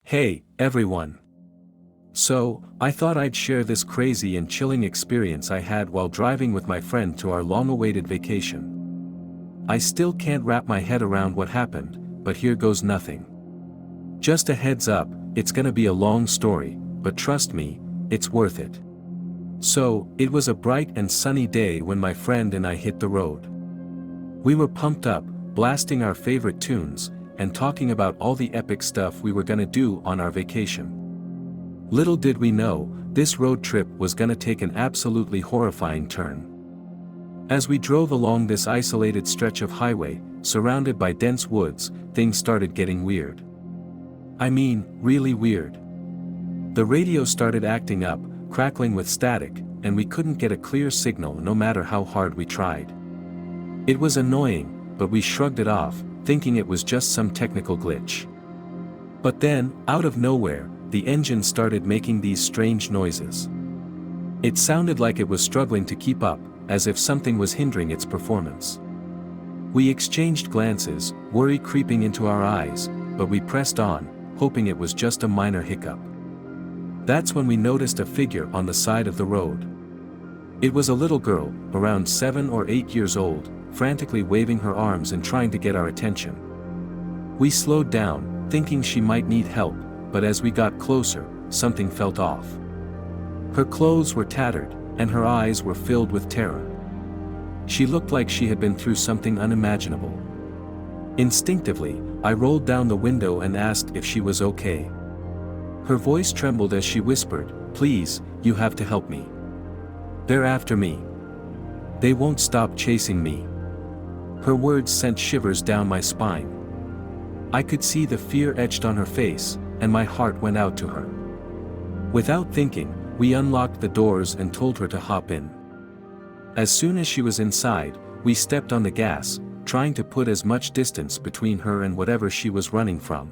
Hey, everyone. So, I thought I'd share this crazy and chilling experience I had while driving with my friend to our long-awaited vacation. I still can't wrap my head around what happened, but here goes nothing. Just a heads up, it's gonna be a long story, but trust me, it's worth it. So, it was a bright and sunny day when my friend and I hit the road. We were pumped up, blasting our favorite tunes, and talking about all the epic stuff we were gonna do on our vacation. Little did we know, this road trip was gonna take an absolutely horrifying turn. As we drove along this isolated stretch of highway, surrounded by dense woods, things started getting weird. I mean, really weird. The radio started acting up, crackling with static, and we couldn't get a clear signal no matter how hard we tried. It was annoying, but we shrugged it off, thinking it was just some technical glitch. But then, out of nowhere, the engine started making these strange noises. It sounded like it was struggling to keep up, as if something was hindering its performance. We exchanged glances, worry creeping into our eyes, but we pressed on, hoping it was just a minor hiccup. That's when we noticed a figure on the side of the road. It was a little girl, around 7 or 8 years old, frantically waving her arms and trying to get our attention. We slowed down, thinking she might need help, but as we got closer, something felt off. Her clothes were tattered, and her eyes were filled with terror. She looked like she had been through something unimaginable. Instinctively, I rolled down the window and asked if she was okay. Her voice trembled as she whispered, "Please, you have to help me. They're after me. They won't stop chasing me." Her words sent shivers down my spine. I could see the fear etched on her face, and my heart went out to her. Without thinking, we unlocked the doors and told her to hop in. As soon as she was inside, we stepped on the gas, trying to put as much distance between her and whatever she was running from.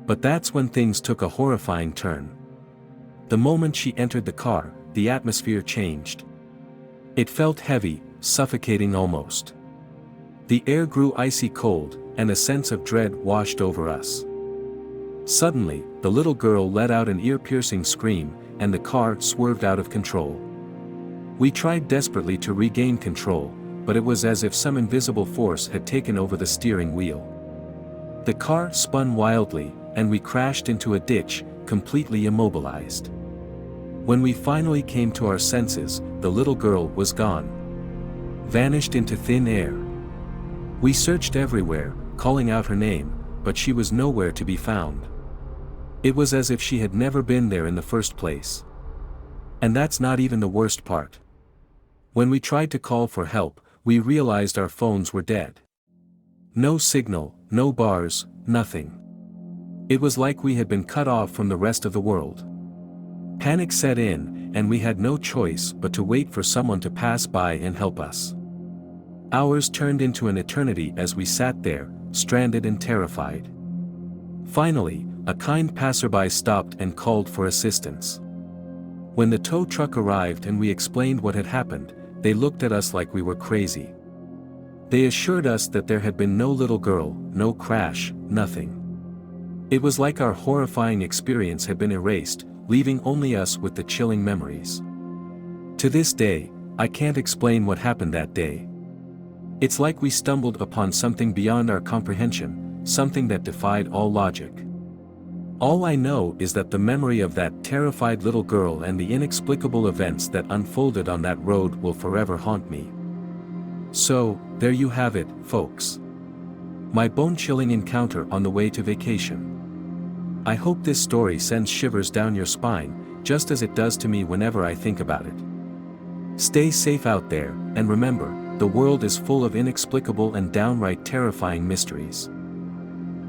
But that's when things took a horrifying turn. The moment she entered the car, the atmosphere changed. It felt heavy, suffocating almost. The air grew icy cold, and a sense of dread washed over us. Suddenly, the little girl let out an ear-piercing scream, and the car swerved out of control. We tried desperately to regain control, but it was as if some invisible force had taken over the steering wheel. The car spun wildly, and we crashed into a ditch, completely immobilized. When we finally came to our senses, the little girl was gone. Vanished into thin air. We searched everywhere, calling out her name, but she was nowhere to be found. It was as if she had never been there in the first place. And that's not even the worst part. When we tried to call for help, we realized our phones were dead. No signal, no bars, nothing. It was like we had been cut off from the rest of the world. Panic set in, and we had no choice but to wait for someone to pass by and help us. Hours turned into an eternity as we sat there, stranded and terrified. Finally, a kind passerby stopped and called for assistance. When the tow truck arrived and we explained what had happened, they looked at us like we were crazy. They assured us that there had been no little girl, no crash, nothing. It was like our horrifying experience had been erased, leaving only us with the chilling memories. To this day, I can't explain what happened that day. It's like we stumbled upon something beyond our comprehension, something that defied all logic. All I know is that the memory of that terrified little girl and the inexplicable events that unfolded on that road will forever haunt me. So, there you have it, folks. My bone-chilling encounter on the way to vacation. I hope this story sends shivers down your spine, just as it does to me whenever I think about it. Stay safe out there, and remember, the world is full of inexplicable and downright terrifying mysteries.